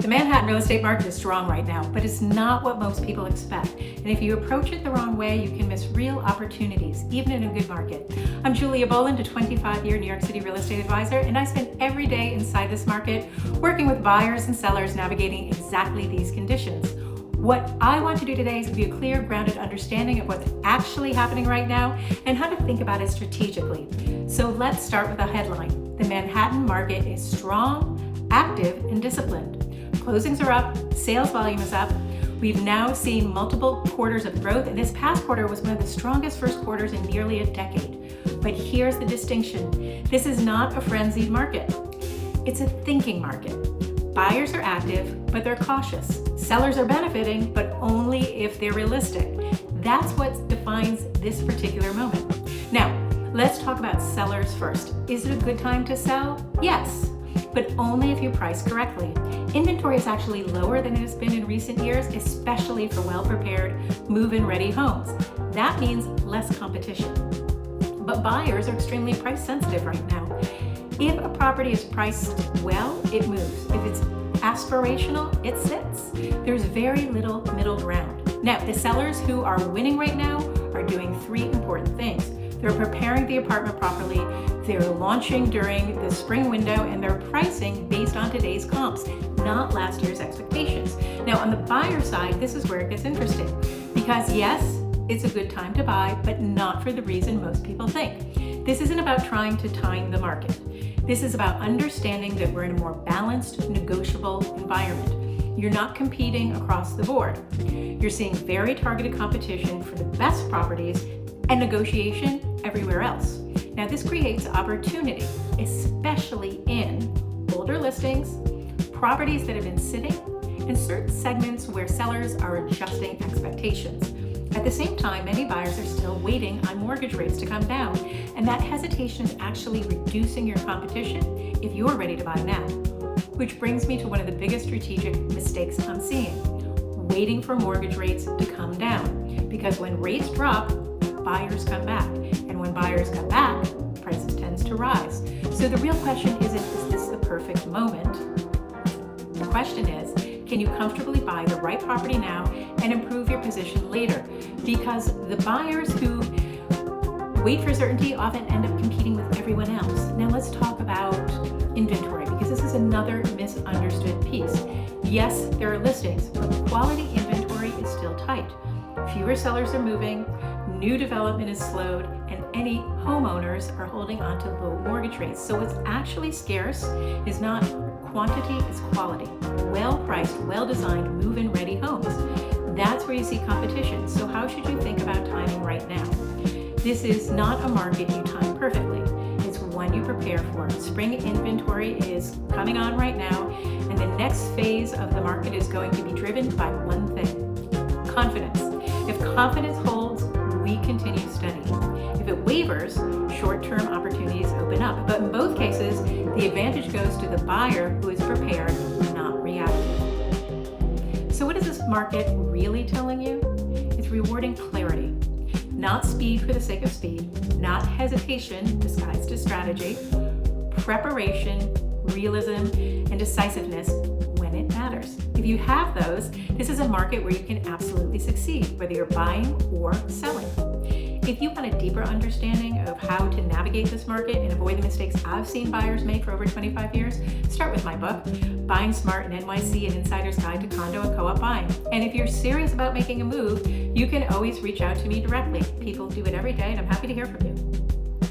The Manhattan real estate market is strong right now, but it's not what most people expect. And if you approach it the wrong way, you can miss real opportunities, even in a good market. I'm Julia Boland, a 25-year New York City real estate advisor, and I spend every day inside this market working with buyers and sellers navigating exactly these conditions. What I want to do today is give you a clear, grounded understanding of what's actually happening right now and how to think about it strategically. So let's start with a headline. The Manhattan market is strong, active, and disciplined. Closings are up, sales volume is up. We've now seen multiple quarters of growth, and this past quarter was one of the strongest first quarters in nearly a decade. But here's the distinction. This is not a frenzied market. It's a thinking market. Buyers are active, but they're cautious. Sellers are benefiting, but only if they're realistic. That's what defines this particular moment. Now, let's talk about sellers first. Is it a good time to sell? Yes, but only if you price correctly. Inventory is actually lower than it has been in recent years, especially for well-prepared, move-in ready homes. That means less competition. But buyers are extremely price sensitive right now. If a property is priced well, it moves. If it's aspirational, it sits. There's very little middle ground. Now, the sellers who are winning right now are doing three important things. They're preparing the apartment properly, they're launching during the spring window, and they're pricing based on today's comps, not last year's expectations. Now, on the buyer side, this is where it gets interesting, because yes, it's a good time to buy, but not for the reason most people think. This isn't about trying to time the market. This is about understanding that we're in a more balanced, negotiable environment. You're not competing across the board. You're seeing very targeted competition for the best properties and negotiation everywhere else. Now, this creates opportunity, especially in older listings, properties that have been sitting, and certain segments where sellers are adjusting expectations. At the same time, many buyers are still waiting on mortgage rates to come down, and that hesitation is actually reducing your competition if you're ready to buy now. Which brings me to one of the biggest strategic mistakes I'm seeing: waiting for mortgage rates to come down. Because when rates drop, buyers come back, and when buyers come back, prices tends to rise. So the real question isn't, is this the perfect moment? The question is, can you comfortably buy the right property now and improve your position later? Because the buyers who wait for certainty often end up competing with everyone else. Now let's talk about inventory, because this is another misunderstood piece. Yes, there are listings, but quality inventory is still tight. Fewer sellers are moving, new development is slowed, and any homeowners are holding on to low mortgage rates. So what's actually scarce is not quantity, it's quality. Well-priced, well-designed, move-in ready homes. That's where you see competition. So how should you think about timing right now? This is not a market you time perfectly. It's one you prepare for. Spring inventory is coming on right now, and the next phase of the market is going to be driven by one thing: confidence. If confidence holds, we continue studying. If it wavers, short-term opportunities open up. But in both cases, the advantage goes to the buyer who is prepared, not reactive. So what is this market really telling you? It's rewarding clarity, not speed for the sake of speed, not hesitation disguised as strategy, preparation, realism, and decisiveness when it matters. If you have those, this is a market where you can absolutely succeed, whether you're buying or selling. If you want a deeper understanding of how to navigate this market and avoid the mistakes I've seen buyers make for over 25 years, start with my book, Buying Smart in NYC: An Insider's Guide to Condo and Co-op Buying. And if you're serious about making a move, you can always reach out to me directly. People do it every day, and I'm happy to hear from you.